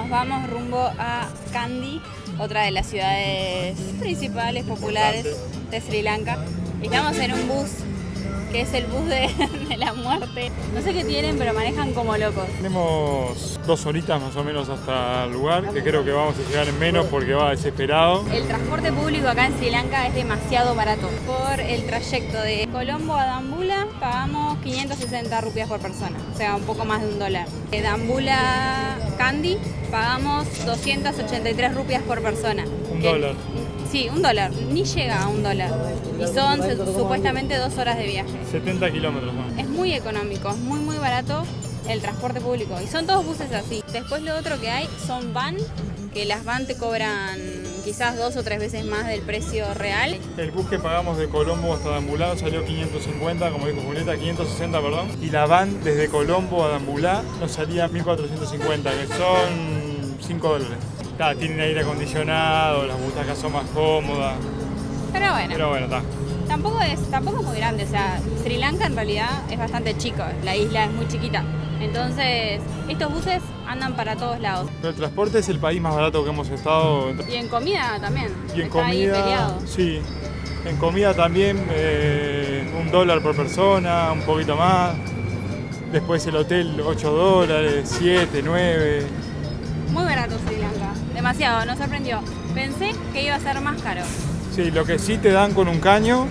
nos vamos rumbo a Kandy, otra de las ciudades principales, populares de Sri Lanka. Estamos en un bus que es el bus de la muerte. No sé qué tienen, pero manejan como locos. Tenemos 2 horitas más o menos hasta el lugar, que creo que vamos a llegar en menos porque va desesperado. El transporte público acá en Sri Lanka es demasiado barato. Por el trayecto de Colombo a Dambulla pagamos 560 rupias por persona, o sea, un poco más de $1. De Dambulla a Kandy pagamos 283 rupias por persona. $1. Sí, $1, ni llega a $1. Y son supuestamente 2 horas de viaje. 70 kilómetros más. Es muy económico, es muy barato el transporte público. Y son todos buses así. Después lo otro que hay son van, que las van te cobran quizás 2 o 3 veces más del precio real. El bus que pagamos de Colombo hasta Dambulla salió 550, como dijo Julieta, 560, perdón. Y la van desde Colombo a Dambulla nos salía 1450, que son $5. Tienen aire acondicionado, las butacas son más cómodas. Pero bueno, está. Tampoco es muy grande, o sea, Sri Lanka en realidad es bastante chico, la isla es muy chiquita. Entonces, estos buses andan para todos lados. Pero el transporte es el país más barato que hemos estado. Y en comida también. Y en está ahí comida, peleado. sí. En comida también $1 por persona, un poquito más. Después el hotel $8, 7, 9. Muy barato Sri Lanka, demasiado, nos sorprendió. Pensé que iba a ser más caro. Sí, lo que sí te dan con un caño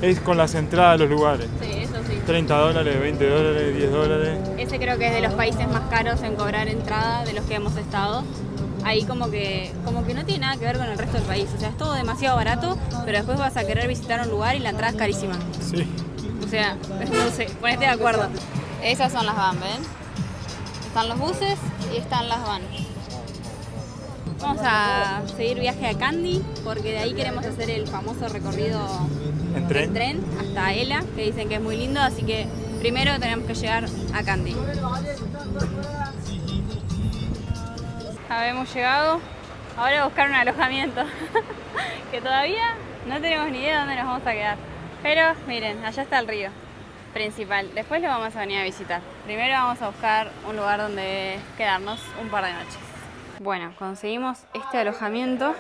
es con las entradas a los lugares. Sí, eso sí. $30, $20, $10. Ese creo que es de los países más caros en cobrar entrada de los que hemos estado. Ahí como que no tiene nada que ver con el resto del país. O sea, es todo demasiado barato, pero después vas a querer visitar un lugar y la entrada es carísima. Sí. O sea, no sé, ponete de acuerdo. Esas son las van, ¿ven? Están los buses y están las van. Vamos a seguir viaje a Kandy porque de ahí queremos hacer el famoso recorrido ¿En tren? en tren hasta Ela, que dicen que es muy lindo, así que primero tenemos que llegar a Kandy. Habemos llegado, ahora a buscar un alojamiento que todavía no tenemos ni idea de dónde nos vamos a quedar. Pero miren, allá está el río principal, después lo vamos a venir a visitar. Primero vamos a buscar un lugar donde quedarnos un par de noches. Bueno, conseguimos este alojamiento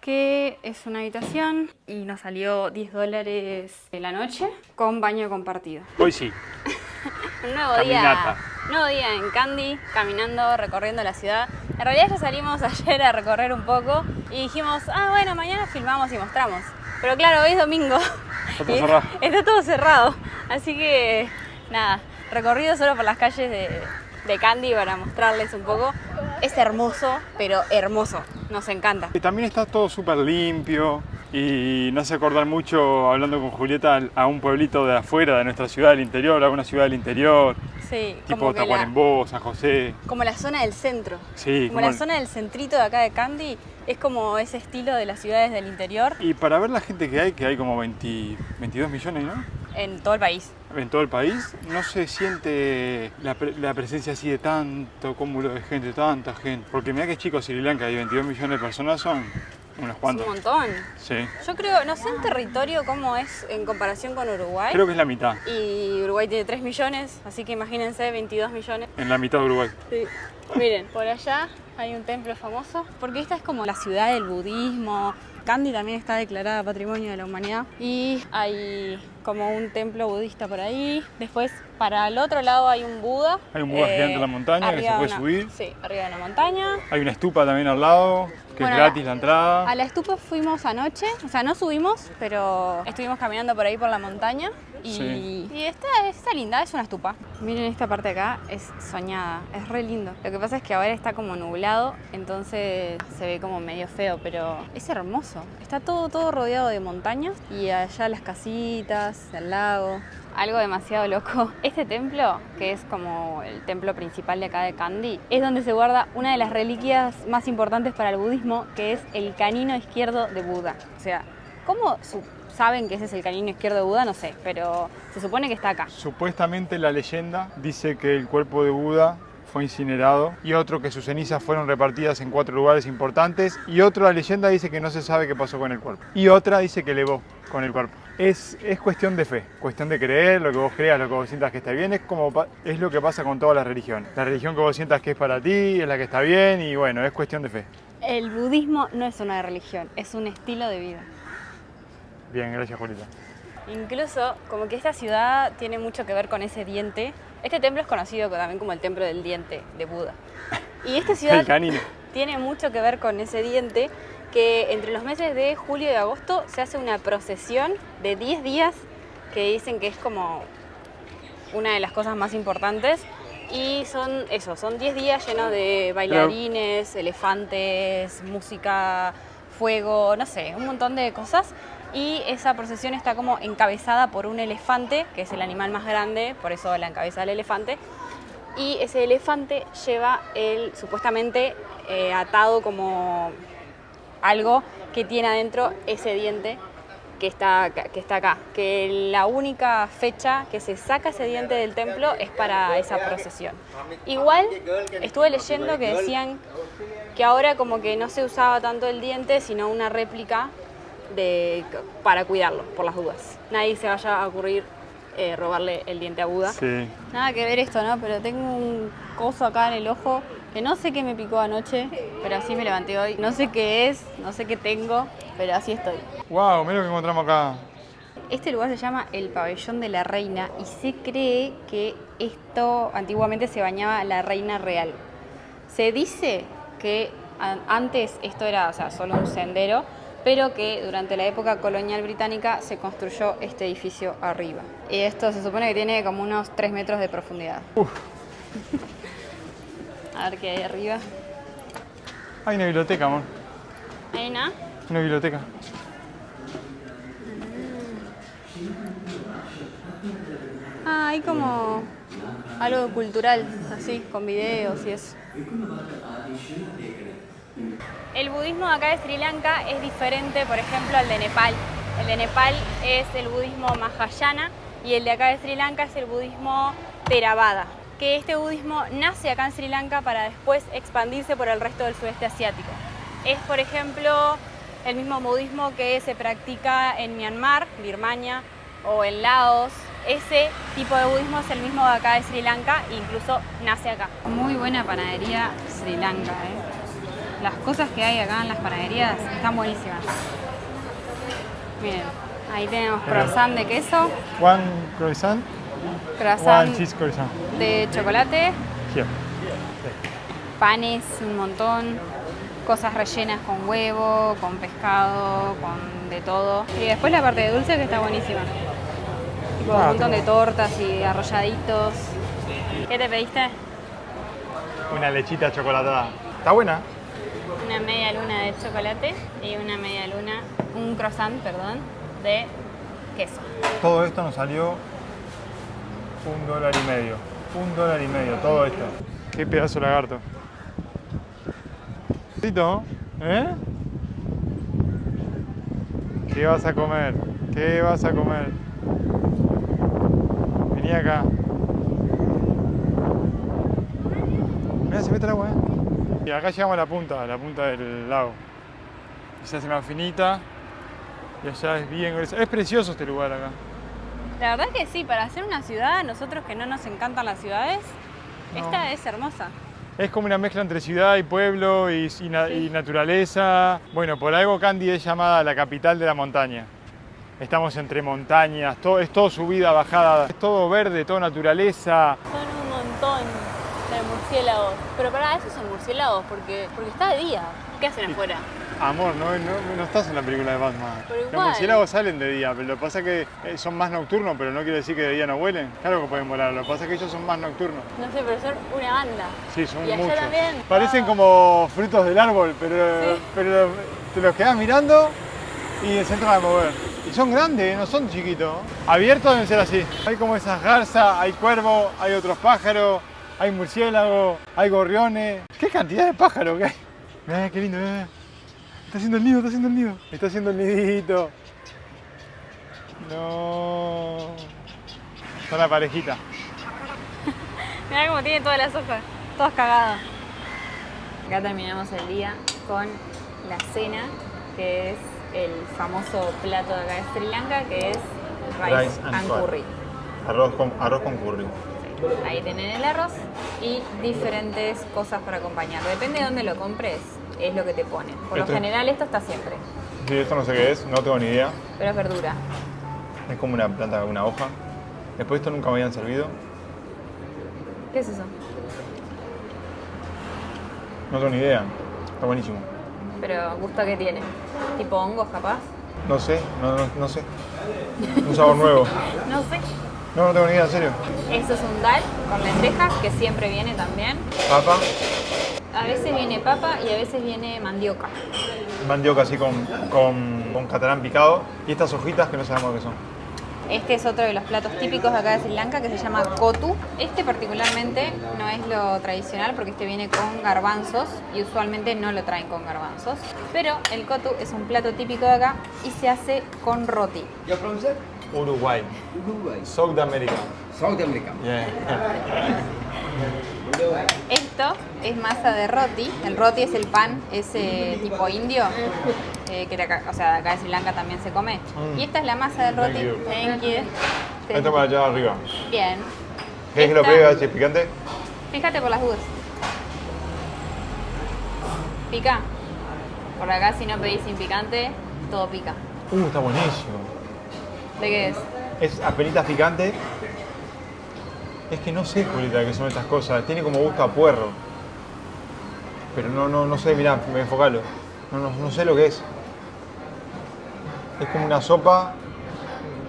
que es una habitación y nos salió $10 de la noche con baño compartido. Hoy sí. Un nuevo Caminata. nuevo día en Kandy, caminando, recorriendo la ciudad. En realidad ya salimos ayer a recorrer un poco y dijimos, bueno, mañana filmamos y mostramos. Pero claro, hoy es domingo. Está todo cerrado. Está todo cerrado. Así que, nada, recorrido solo por las calles de Kandy para mostrarles un poco. Es hermoso, pero hermoso. Nos encanta. Y también está todo súper limpio y no hace acordar mucho, hablando con Julieta, a un pueblito de afuera de nuestra ciudad del interior, a una ciudad del interior, Sí, tipo Tacuarembó, San José. como la zona del centro. Sí, Como la zona del centrito de acá de Kandy, es como ese estilo de las ciudades del interior Y para ver la gente que hay como 22 millones, ¿no? en todo el país. En todo el país, no se siente la presencia así de tanto cúmulo de gente, tanta gente. Porque mira que es chico Sri Lanka y 22 millones de personas son unos Es cuantos. un montón. Sí, Yo creo, no sé en territorio cómo es en comparación con Uruguay. creo que es la mitad, Y Uruguay tiene 3 millones, así que imagínense 22 millones. en la mitad de Uruguay. Sí. Miren, por allá hay un templo famoso, porque esta es como la ciudad del budismo. Kandy también está declarada Patrimonio de la Humanidad y hay como un templo budista por ahí. Después, para el otro lado hay un Buda. Hay un Buda gigante en la montaña que se arriba puede de subir. Sí, arriba de la montaña. Hay una estupa también al lado, que Bueno, es gratis la entrada. A la estupa fuimos anoche, o sea, no subimos, pero estuvimos caminando por ahí por la montaña y, Sí. y está linda, es una estupa. Miren, esta parte de acá es soñada, es re lindo. Lo que pasa es que ahora está como nublado, entonces se ve como medio feo, pero es hermoso. Está todo rodeado de montañas y allá las casitas, el lago. Algo demasiado loco. Este templo, que es como el templo principal de acá de Kandy, es donde se guarda una de las reliquias más importantes para el budismo, que es el canino izquierdo de Buda. O sea, ¿cómo saben que ese es el canino izquierdo de Buda? No sé, pero se supone que está acá. Supuestamente la leyenda dice que el cuerpo de Buda fue incinerado, y otro que sus cenizas fueron repartidas en 4 lugares importantes, y otra leyenda dice que no se sabe qué pasó con el cuerpo, y otra dice que elevó con el cuerpo. Es cuestión de fe, cuestión de creer, lo que vos creas, lo que vos sientas que está bien, es lo que pasa con todas las religiones. La religión que vos sientas que es para ti, es la que está bien, y bueno, es cuestión de fe. El budismo no es una religión, es un estilo de vida. Bien, gracias, Julita. Incluso, como que esta ciudad tiene mucho que ver con ese diente. Este templo es conocido también como el templo del diente de Buda. Y esta ciudad El canino. tiene mucho que ver con ese diente, que entre los meses de julio y agosto se hace una procesión de 10 días que dicen que es como una de las cosas más importantes. Y son 10 días llenos de bailarines, elefantes, música, fuego, no sé, un montón de cosas. Y esa procesión está como encabezada por un elefante, que es el animal más grande, por eso la encabeza el elefante. Y ese elefante lleva supuestamente atado como algo que tiene adentro ese diente que está acá. Que la única fecha que se saca ese diente del templo es para esa procesión. Igual estuve leyendo que decían que ahora como que no se usaba tanto el diente, sino una réplica para cuidarlo, por las dudas. Nadie se vaya a ocurrir robarle el diente a Buda. Sí. Nada que ver esto, ¿no? Pero tengo un coso acá en el ojo que no sé qué me picó anoche, pero así me levanté hoy. No sé qué es, no sé qué tengo, pero así estoy. Wow, mira lo que encontramos acá. Este lugar se llama el Pabellón de la Reina y se cree que esto antiguamente se bañaba la reina real. Se dice que antes esto era, o sea, solo un sendero, pero que durante la época colonial británica se construyó este edificio arriba. Y esto se supone que tiene como unos 3 metros de profundidad. A ver qué hay arriba. Hay una biblioteca, amor. ¿Hay una? Una biblioteca. Ah, hay como algo cultural, así, con videos y eso. El budismo de acá de Sri Lanka es diferente, por ejemplo, al de Nepal. El de Nepal es el budismo Mahayana y el de acá de Sri Lanka es el budismo Theravada. Que este budismo nace acá en Sri Lanka para después expandirse por el resto del sudeste asiático. Es, por ejemplo, el mismo budismo que se practica en Myanmar, Birmania, o en Laos. Ese tipo de budismo es el mismo de acá de Sri Lanka e incluso nace acá. Muy buena panadería Sri Lanka, Las cosas que hay acá en las panaderías están buenísimas. Miren, ahí tenemos croissant de queso, One croissant, croissant one cheese croissant. de chocolate, Here. panes un montón, cosas rellenas con huevo, con pescado, con de todo. Y después la parte de dulce que está buenísima. Tipo un montón de tortas y arrolladitos. ¿Qué te pediste? Una lechita chocolatada. ¿Está buena? Una media luna de chocolate y un croissant, de queso. Todo esto nos salió $1.50. $1.50, todo esto. Qué pedazo de lagarto. ¿Eh? ¿Qué vas a comer? ¿Qué vas a comer? Vení acá. Mirá, se mete el agua, Y acá llegamos a la punta del lago. Y se hace más finita. Y allá es bien gruesa. Es precioso este lugar acá. La verdad que sí, para hacer una ciudad, nosotros que no nos encantan las ciudades, esta es hermosa. Es como una mezcla entre ciudad y pueblo y naturaleza. Bueno, por algo Kandy es llamada la capital de la montaña. Estamos entre montañas, es todo subida, bajada, es todo verde, todo naturaleza. Son un montón de murciélagos. Pero para eso son murciélagos, porque está de día. ¿Qué hacen afuera? Amor, no estás en la película de Batman. Pero igual. Los murciélagos salen de día, pero lo que pasa es que son más nocturnos, pero no quiere decir que de día no vuelen. Claro que pueden volar, lo que pasa es que ellos son más nocturnos. No sé, pero son una banda. Sí, son ¿Y allá muchos. también? Parecen como frutos del árbol, pero te los quedas mirando y se entran a mover. Y son grandes, no son chiquitos. Abiertos deben ser así. Hay como esas garzas, hay cuervos, hay otros pájaros, hay murciélagos, hay gorriones. ¿Qué cantidad de pájaros que hay? Mirá, qué lindo, mirá. Está haciendo el nido, está haciendo el nido. Está haciendo el nidito. No. Son la parejita. Mirá cómo tiene todas las hojas. todos cagados. Acá terminamos el día con la cena, que es el famoso plato de acá de Sri Lanka, que es rice and curry. Arroz con curry. Sí. Ahí tienen el arroz y diferentes cosas para acompañarlo. Depende de dónde lo compres, es lo que te ponen. Por lo general esto está siempre. Sí, esto no sé qué es, no tengo ni idea. Pero es verdura. Es como una planta, una hoja. Después esto nunca me habían servido. ¿Qué es eso? No tengo ni idea. Está buenísimo. Pero gusto que tiene. Tipo hongos, capaz. No sé, no sé. Un sabor nuevo. No sé. No tengo ni idea, en serio. Esto es un dal con lentejas, que siempre viene también. Papa. A veces viene papa y a veces viene mandioca. Mandioca así con catalán picado. Y estas hojitas que no sabemos qué son. Este es otro de los platos típicos de acá de Sri Lanka, que se llama kotu. Este particularmente no es lo tradicional porque este viene con garbanzos y usualmente no lo traen con garbanzos. Pero el kotu es un plato típico de acá y se hace con roti. You're from sir? Uruguay. Uruguay. South America. South America. Yeah. Esto es masa de roti. El roti es el pan ese tipo indio, que de acá, o sea, de acá de Sri Lanka también se come. Y esta es la masa del roti. Thank Thank you. Esto para allá arriba. Bien. ¿Querés que lo Esta- pega si es picante? Fíjate por las dudas. Pica. Por acá si no pedís sin picante, todo pica. Está buenísimo. ¿De qué es? Es apenitas picante. Es que no sé, Julieta, qué son estas cosas. Tiene como gusto a puerro. Pero no sé, mirá, me enfocalo. No sé lo que es. Es como una sopa.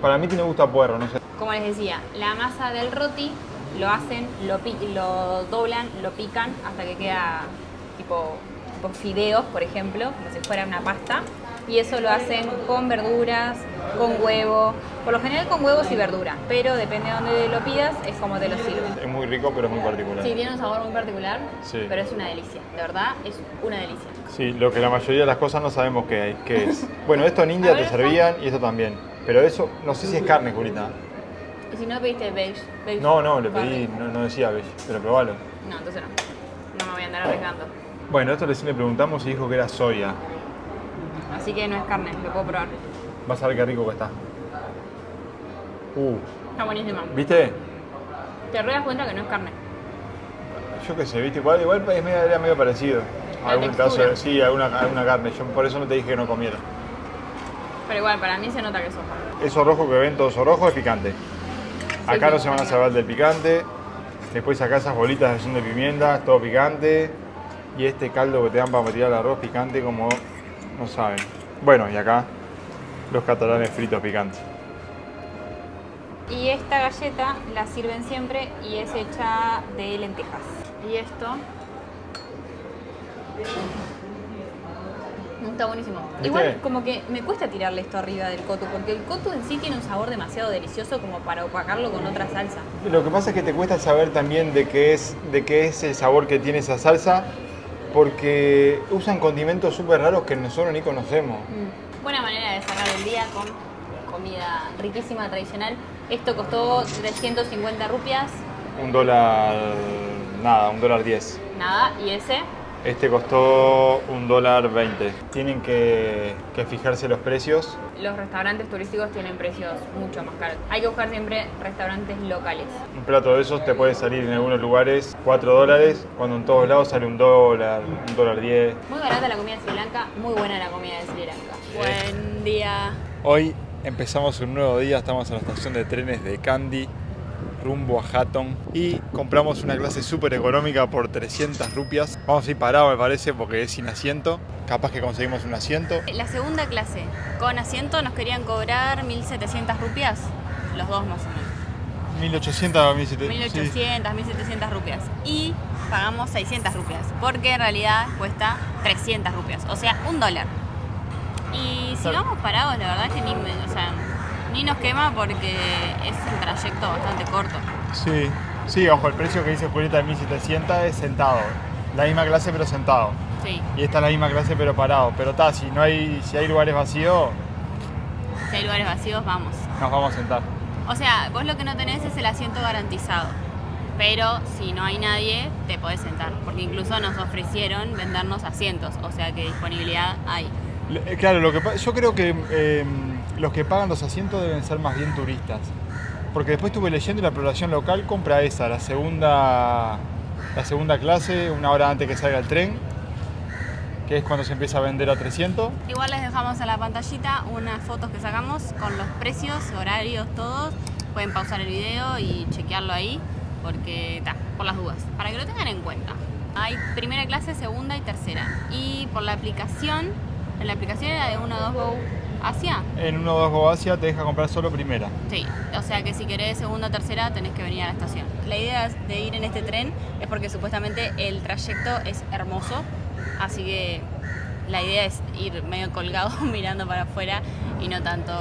Para mí tiene gusto a puerro, no sé. Como les decía, la masa del roti lo hacen, lo doblan, lo pican hasta que queda tipo fideos, por ejemplo, como si fuera una pasta. Y eso lo hacen con verduras, con huevo, por lo general con huevos y verduras, pero depende de dónde lo pidas, es como te lo sirven. Es muy rico, pero es muy particular. Sí, tiene un sabor muy particular, Sí. pero es una delicia, de verdad, es una delicia. Sí, lo que la mayoría de las cosas no sabemos qué es. Bueno, esto en India A ver, te servían y esto también. Pero eso, no sé si es carne, Julieta. Y si no pediste beige No, le carne. pedí, no decía beige, pero probalo. No, entonces no. No me voy a andar arriesgando. Bueno, esto recién le preguntamos y dijo que era soya. Así que no es carne, lo puedo probar. Vas a ver qué rico que está. Está buenísima. ¿Viste? Te das cuenta que no es carne. Yo qué sé, ¿viste? Igual era medio parecido. La Algún textura. pedazo sí, alguna carne. Yo por eso no te dije que no comiera. Pero igual, para mí se nota que es soja. Eso rojo que ven, todo eso rojo, es picante. Acá no se van a salvar del picante. Después acá esas bolitas son de pimienta, es todo picante. Y este caldo que te dan para tirar el arroz picante como no saben. Bueno, y acá los catalanes fritos picantes. Y esta galleta la sirven siempre y es hecha de lentejas. Y esto está buenísimo. ¿Viste? Igual como que me cuesta tirarle esto arriba del kotu, porque el kotu en sí tiene un sabor demasiado delicioso como para opacarlo con otra salsa. Lo que pasa es que te cuesta saber también de qué es el sabor que tiene esa salsa, porque usan condimentos súper raros que nosotros ni conocemos. Buena manera de cerrar el día con comida riquísima, tradicional. Esto costó 350 rupias, $1.10. nada, y ese Este costó $1.20. Tienen que fijarse los precios. los restaurantes turísticos tienen precios mucho más caros. Hay que buscar siempre restaurantes locales. Un plato de esos te puede salir en algunos lugares $4, cuando en todos lados sale $1, $1.10. Muy barata la comida de Sri Lanka, muy buena la comida de Sri Lanka. Buen día. Hoy empezamos un nuevo día, estamos en la estación de trenes de Kandy, rumbo a Hatton, y compramos una clase súper económica por 300 rupias. Vamos a ir parados, me parece, porque es sin asiento. Capaz que conseguimos un asiento. La segunda clase con asiento nos querían cobrar 1.700 rupias, los dos más o menos. 1800 o 1700. 1.800, 1.700 rupias. Y pagamos 600 rupias, porque en realidad cuesta 300 rupias, o sea, $1. Y si Claro. vamos parados, la verdad es que ni nos quema porque es un trayecto bastante corto. Sí, ojo, el precio que dice Julieta de 1700 es sentado. La misma clase pero sentado. Sí, Y esta es la misma clase pero parado. Pero si hay lugares vacíos, si hay lugares vacíos, vamos. nos vamos a sentar. O sea, vos lo que no tenés es el asiento garantizado. pero si no hay nadie, te podés sentar, porque incluso nos ofrecieron vendernos asientos, o sea que disponibilidad hay. Claro, yo creo que los que pagan los asientos deben ser más bien turistas. Porque después estuve leyendo y la población local compra esa, la segunda clase, una hora antes que salga el tren, que es cuando se empieza a vender a 300. Igual les dejamos en la pantallita unas fotos que sacamos con los precios, horarios, todos. Pueden pausar el video y chequearlo ahí, porque por las dudas, para que lo tengan en cuenta. Hay primera clase, segunda y tercera. Y por la aplicación, en la aplicación era de 1-2 Asia. En 1-2 Asia te deja comprar solo primera. Sí, o sea que si querés segunda o tercera tenés que venir a la estación. La idea de ir en este tren es porque supuestamente el trayecto es hermoso, así que la idea es ir medio colgado mirando para afuera y no tanto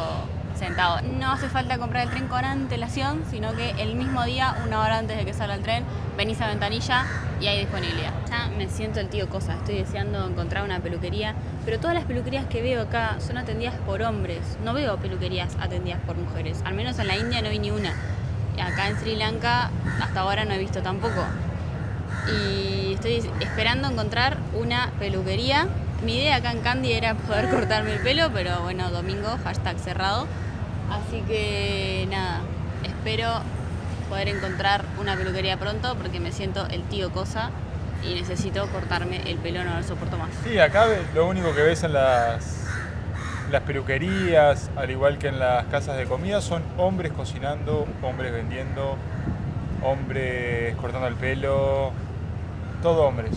sentado. No hace falta comprar el tren con antelación, sino que el mismo día, una hora antes de que salga el tren, venís a Ventanilla y hay disponibilidad. Ya me siento el tío Cosa, estoy deseando encontrar una peluquería, pero todas las peluquerías que veo acá son atendidas por hombres. No veo peluquerías atendidas por mujeres, al menos en la India no vi ni una. Acá en Sri Lanka hasta ahora no he visto tampoco. Y estoy esperando encontrar una peluquería. Mi idea acá en Kandy era poder cortarme el pelo, pero bueno, domingo, #cerrado. Así que nada, espero poder encontrar una peluquería pronto porque me siento el tío Cosa y necesito cortarme el pelo, no lo soporto más. Sí, acá lo único que ves en las peluquerías, al igual que en las casas de comida, son hombres cocinando, hombres vendiendo, hombres cortando el pelo, todo hombres.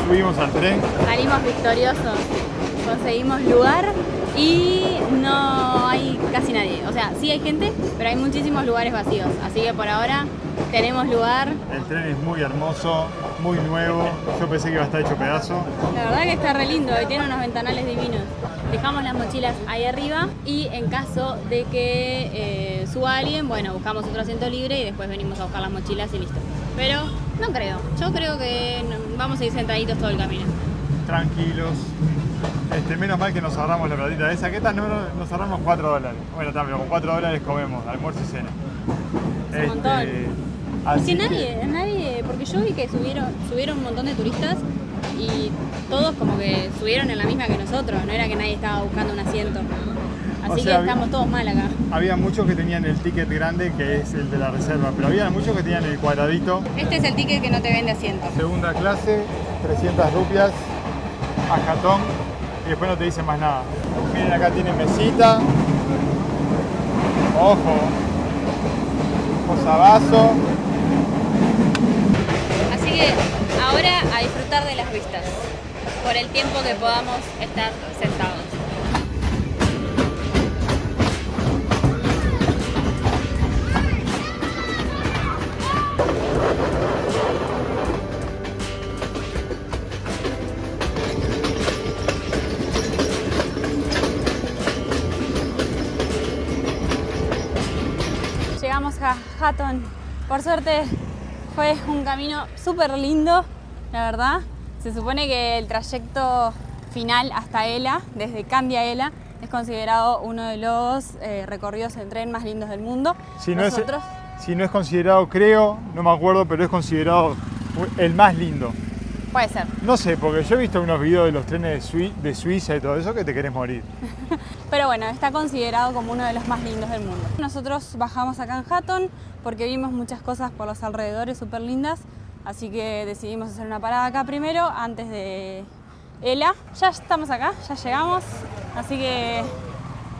Subimos al tren. Salimos victoriosos, conseguimos lugar y no hay casi nadie. O sea, sí hay gente, pero hay muchísimos lugares vacíos. Así que por ahora tenemos lugar. El tren es muy hermoso, muy nuevo. Yo pensé que iba a estar hecho pedazo. La verdad que está re lindo y tiene unos ventanales divinos. Dejamos las mochilas ahí arriba y en caso de que suba alguien, bueno, buscamos otro asiento libre y después venimos a buscar las mochilas y listo. Pero no creo. Yo creo que vamos a ir sentaditos todo el camino. Tranquilos. Menos mal que nos ahorramos la platita esa. ¿Qué tal? Nos ahorramos $4. Bueno, también con $4 comemos almuerzo y cena. Un montón. Así que nadie, porque yo vi que subieron un montón de turistas y todos como que subieron en la misma que nosotros, no era que nadie estaba buscando un asiento. Así que estamos todos mal acá. Había muchos que tenían el ticket grande, que es el de la reserva, pero había muchos que tenían el cuadradito. Este es el ticket que no te vende asiento. Segunda clase, 300 rupias, a jatón, y después no te dicen más nada. Miren, acá tienen mesita, ojo, posavasos. Así que ahora a disfrutar de las vistas, por el tiempo que podamos estar sentados. Llegamos a Hatton. Por suerte fue un camino súper lindo, la verdad. Se supone que el trayecto final hasta Ela, desde Kandy a Ela, es considerado uno de los recorridos en tren más lindos del mundo. Si no es considerado, creo, no me acuerdo, pero es considerado el más lindo. Puede ser. No sé, porque yo he visto unos videos de los trenes de Suiza y todo eso que te querés morir. Pero bueno, está considerado como uno de los más lindos del mundo. Nosotros bajamos acá en Hatton porque vimos muchas cosas por los alrededores súper lindas, así que decidimos hacer una parada acá primero, antes de Ela. Ya estamos acá, ya llegamos, así que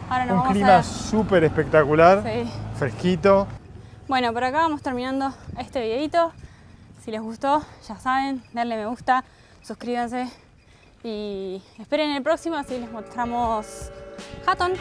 ahora nos vamos a... Un clima súper espectacular, sí, fresquito. Bueno, por acá vamos terminando este videito. Si les gustó, ya saben, denle me gusta, suscríbanse y esperen el próximo, así les mostramos Hatton.